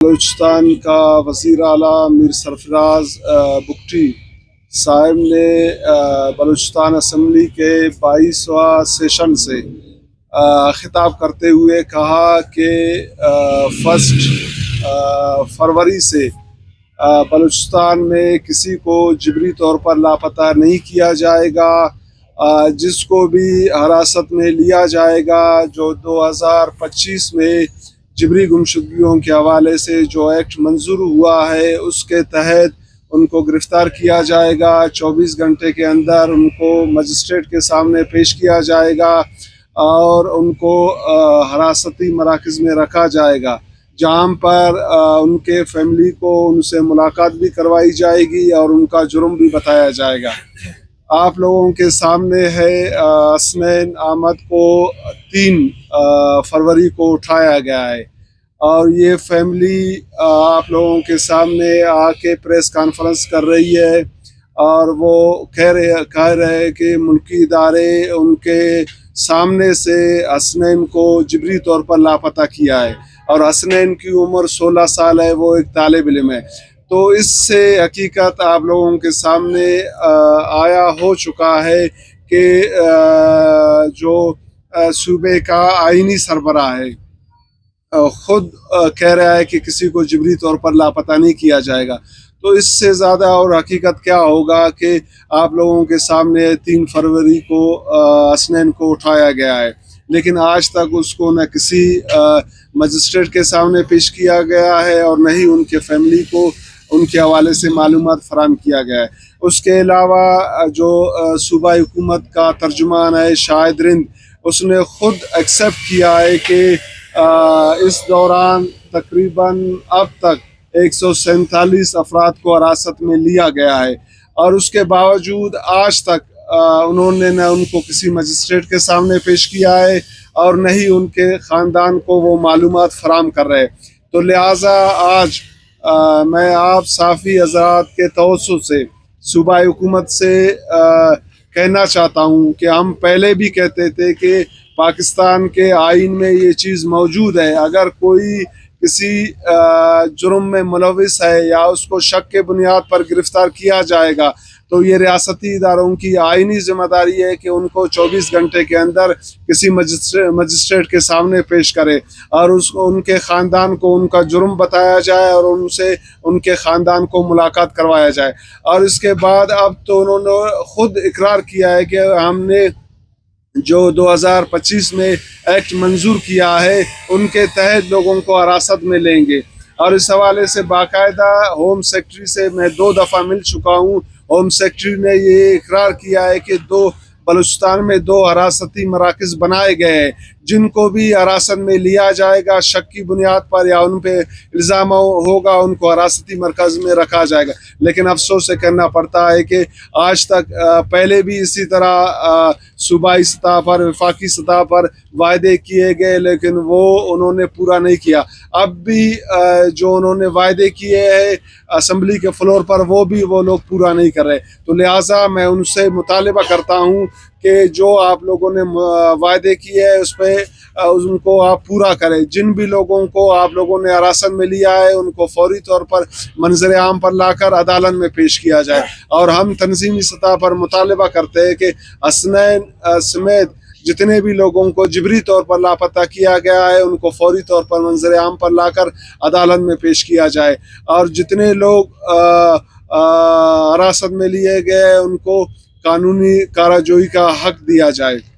بلوچستان کا وزیر اعلیٰ میر سرفراز بگٹی صاحب نے بلوچستان اسمبلی کے 22واں سیشن سے خطاب کرتے ہوئے کہا کہ 1 فروری سے بلوچستان میں کسی کو جبری طور پر لاپتہ نہیں کیا جائے گا. جس کو بھی حراست میں لیا جائے گا، جو 2025 میں جبری گمشدگیوں کے حوالے سے جو ایکٹ منظور ہوا ہے اس کے تحت ان کو گرفتار کیا جائے گا. 24 گھنٹے کے اندر ان کو مجسٹریٹ کے سامنے پیش کیا جائے گا اور ان کو حراستی مراکز میں رکھا جائے گا، جہاں پر ان کے فیملی کو ان سے ملاقات بھی کروائی جائے گی اور ان کا جرم بھی بتایا جائے گا. آپ لوگوں کے سامنے ہے حسنین احمد کو 3 فروری کو اٹھایا گیا ہے اور یہ فیملی آپ لوگوں کے سامنے آ کے پریس کانفرنس کر رہی ہے اور وہ کہہ رہے کہ ملکی ادارے ان کے سامنے سے حسنین کو جبری طور پر لاپتہ کیا ہے اور حسنین کی عمر 16 سال ہے، وہ ایک طالب علم ہے. تو اس سے حقیقت آپ لوگوں کے سامنے آیا ہو چکا ہے کہ جو صوبے کا آئینی سربراہ ہے خود کہہ رہا ہے کہ کسی کو جبری طور پر لاپتہ نہیں کیا جائے گا. تو اس سے زیادہ اور حقیقت کیا ہوگا کہ آپ لوگوں کے سامنے 3 فروری کو حسنین کو اٹھایا گیا ہے، لیکن آج تک اس کو نہ کسی مجسٹریٹ کے سامنے پیش کیا گیا ہے اور نہ ہی ان کے فیملی کو ان کے حوالے سے معلومات فراہم کیا گیا ہے. اس کے علاوہ جو صوبائی حکومت کا ترجمان ہے شاہد رند، اس نے خود ایکسیپٹ کیا ہے کہ اس دوران تقریباً اب تک 147 افراد کو حراست میں لیا گیا ہے اور اس کے باوجود آج تک انہوں نے نہ ان کو کسی مجسٹریٹ کے سامنے پیش کیا ہے اور نہ ہی ان کے خاندان کو وہ معلومات فراہم کر رہے. تو لہٰذا آج میں آپ صحافی حضرات کے توسط سے صوبائی حکومت سے کہنا چاہتا ہوں کہ ہم پہلے بھی کہتے تھے کہ پاکستان کے آئین میں یہ چیز موجود ہے، اگر کوئی کسی جرم میں ملوث ہے یا اس کو شک کے بنیاد پر گرفتار کیا جائے گا تو یہ ریاستی اداروں کی آئینی ذمہ داری ہے کہ ان کو 24 گھنٹے کے اندر کسی مجسٹریٹ کے سامنے پیش کرے اور ان کے خاندان کو ان کا جرم بتایا جائے اور ان سے ان کے خاندان کو ملاقات کروایا جائے. اور اس کے بعد اب تو انہوں نے خود اقرار کیا ہے کہ ہم نے جو 2025 میں ایکٹ منظور کیا ہے ان کے تحت لوگوں کو حراست میں لیں گے. اور اس حوالے سے باقاعدہ ہوم سیکرٹری سے میں 2 دفعہ مل چکا ہوں. ہوم سیکرٹری نے یہ اقرار کیا ہے کہ بلوچستان میں 2 حراستی مراکز بنائے گئے ہیں، جن کو بھی حراست میں لیا جائے گا شک کی بنیاد پر یا ان پہ الزام ہوگا ان کو حراستی مرکز میں رکھا جائے گا. لیکن افسوس سے کہنا پڑتا ہے کہ آج تک پہلے بھی اسی طرح صوبائی سطح پر وفاقی سطح پر وعدے کیے گئے لیکن وہ انہوں نے پورا نہیں کیا. اب بھی جو انہوں نے وعدے کیے ہیں اسمبلی کے فلور پر وہ لوگ پورا نہیں کر رہے. تو لہٰذا میں ان سے مطالبہ کرتا ہوں کہ جو آپ لوگوں نے وعدے کیے ہیں اس پہ ان کو آپ پورا کریں. جن بھی لوگوں کو آپ لوگوں نے حراست میں لیا ہے ان کو فوری طور پر منظر عام پر لا کر عدالت میں پیش کیا جائے. اور ہم تنظیمی سطح پر مطالبہ کرتے ہیں کہ حسنین سمیت جتنے بھی لوگوں کو جبری طور پر لاپتہ کیا گیا ہے ان کو فوری طور پر منظر عام پر لا کر عدالت میں پیش کیا جائے اور جتنے لوگ حراست میں لیے گئے ان کو قانونی کارروائی کا حق دیا جائے.